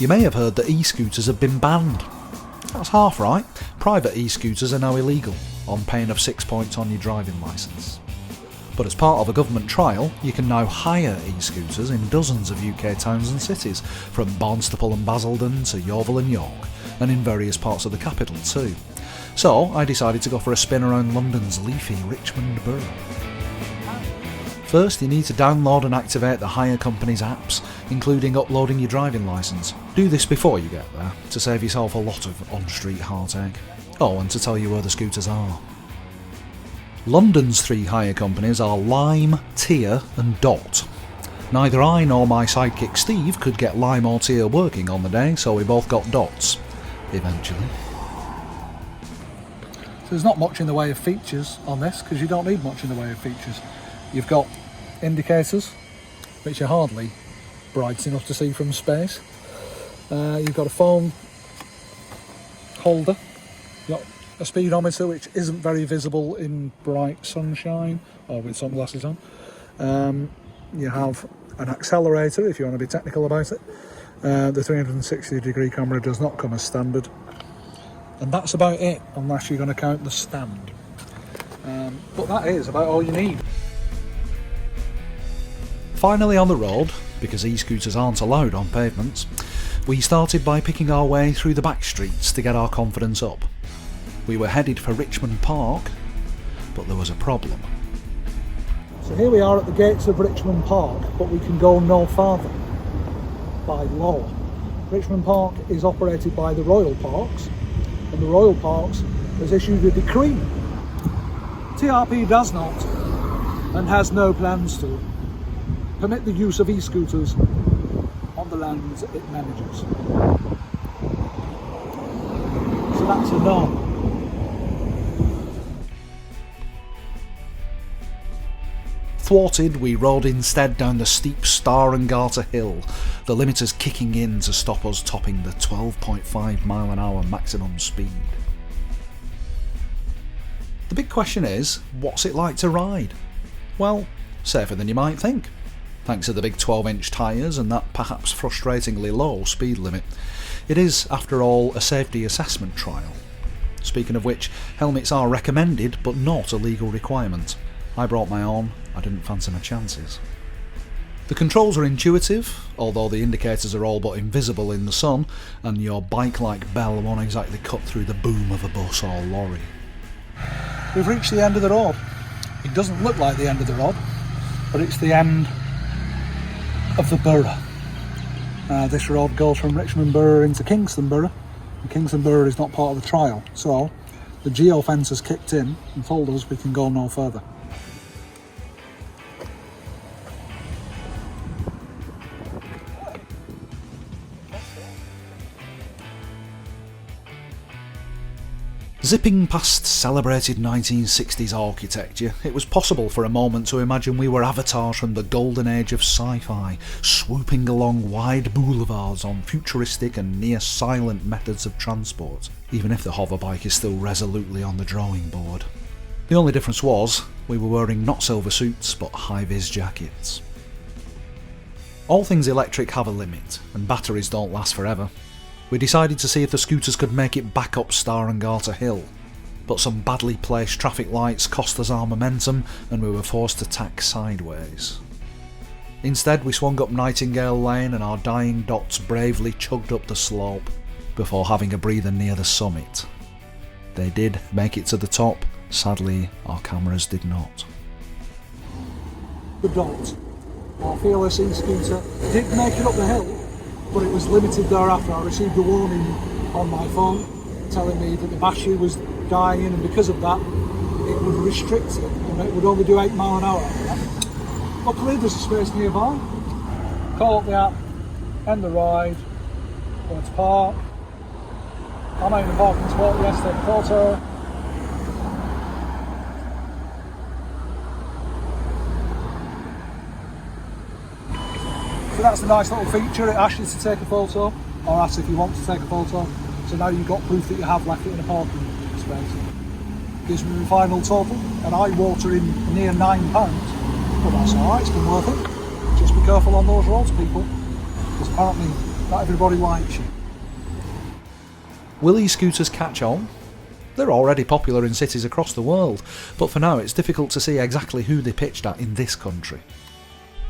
You may have heard that e-scooters have been banned. That's half right. Private e-scooters are now illegal, on pain of 6 points on your driving licence. But as part of a government trial, you can now hire e-scooters in dozens of UK towns and cities, from Barnstaple and Basildon to Yeovil and York, and in various parts of the capital too. So I decided to go for a spin around London's leafy Richmond borough. First, you need to download and activate the hire company's apps, including uploading your driving licence. Do this before you get there, to save yourself a lot of on-street heartache. Oh, and to tell you where the scooters are. London's 3 hire companies are Lime, Tier and Dot. Neither I nor my sidekick Steve could get Lime or Tier working on the day, so we both got Dots. Eventually. So there's not much in the way of features on this, because you don't need much in the way of features. You've got indicators, which are hardly bright enough to see from space. You've got a phone holder. You've got a speedometer, which isn't very visible in bright sunshine or with sunglasses on. You have an accelerator, if you want to be technical about it. The 360-degree camera does not come as standard. And that's about it, unless you're going to count the stand. But that is about all you need. Finally on the road, because e-scooters aren't allowed on pavements, we started by picking our way through the back streets to get our confidence up. We were headed for Richmond Park, but there was a problem. So here we are at the gates of Richmond Park, but we can go no farther by law. Richmond Park is operated by the Royal Parks, and the Royal Parks has issued a decree. TRP does not, and has no plans to, permit the use of e-scooters on the lands it manages. So that's a no. Thwarted, we rode instead down the steep Star and Garter Hill, the limiters kicking in to stop us topping the 12.5 mile an hour maximum speed. The big question is, what's it like to ride? Well, safer than you might think, thanks to the big 12-inch tyres and that perhaps frustratingly low speed limit. It is, after all, a safety assessment trial. Speaking of which, helmets are recommended but not a legal requirement. I brought my own, I didn't fancy my chances. The controls are intuitive, although the indicators are all but invisible in the sun, and your bike-like bell won't exactly cut through the boom of a bus or lorry. We've reached the end of the road. It doesn't look like the end of the road, but it's the end of the borough. This road goes from Richmond Borough into Kingston Borough, and Kingston Borough is not part of the trial, so the geofence has kicked in and told us we can go no further. Zipping past celebrated 1960s architecture, it was possible for a moment to imagine we were avatars from the golden age of sci-fi, swooping along wide boulevards on futuristic and near-silent methods of transport, even if the hoverbike is still resolutely on the drawing board. The only difference was, we were wearing not silver suits but high-vis jackets. All things electric have a limit, and batteries don't last forever. We decided to see if the scooters could make it back up Star and Garter Hill, but some badly placed traffic lights cost us our momentum and we were forced to tack sideways. Instead we swung up Nightingale Lane and our dying Dots bravely chugged up the slope, before having a breather near the summit. They did make it to the top, sadly our cameras did not. The Dot, our fearless e-scooter, did make it up the hill, but it was limited thereafter. I received a warning on my phone telling me that the battery was dying, and because of that it would restrict it and it would only do 8 mile an hour after that. Luckily there's a space nearby. Call up the app, end the ride, go to park. I'm out in the parking spot, yes, take a photo. So that's the nice little feature. It asks you to take a photo, or asks if you want to take a photo. So now you've got proof that you have left it in a parking space. Gives me the final total, and I water in near £9, but that's alright, it's been worth it. Just be careful on those roads, people, because apparently Not everybody likes you. Will e-scooters catch on? They're already popular in cities across the world, but for now it's difficult to see exactly who they pitched at in this country.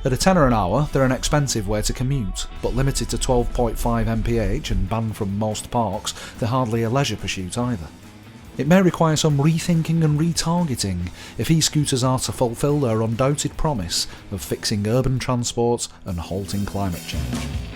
At a tenner an hour, they're an expensive way to commute, but limited to 12.5 mph and banned from most parks, they're hardly a leisure pursuit either. It may require some rethinking and retargeting if e-scooters are to fulfil their undoubted promise of fixing urban transport and halting climate change.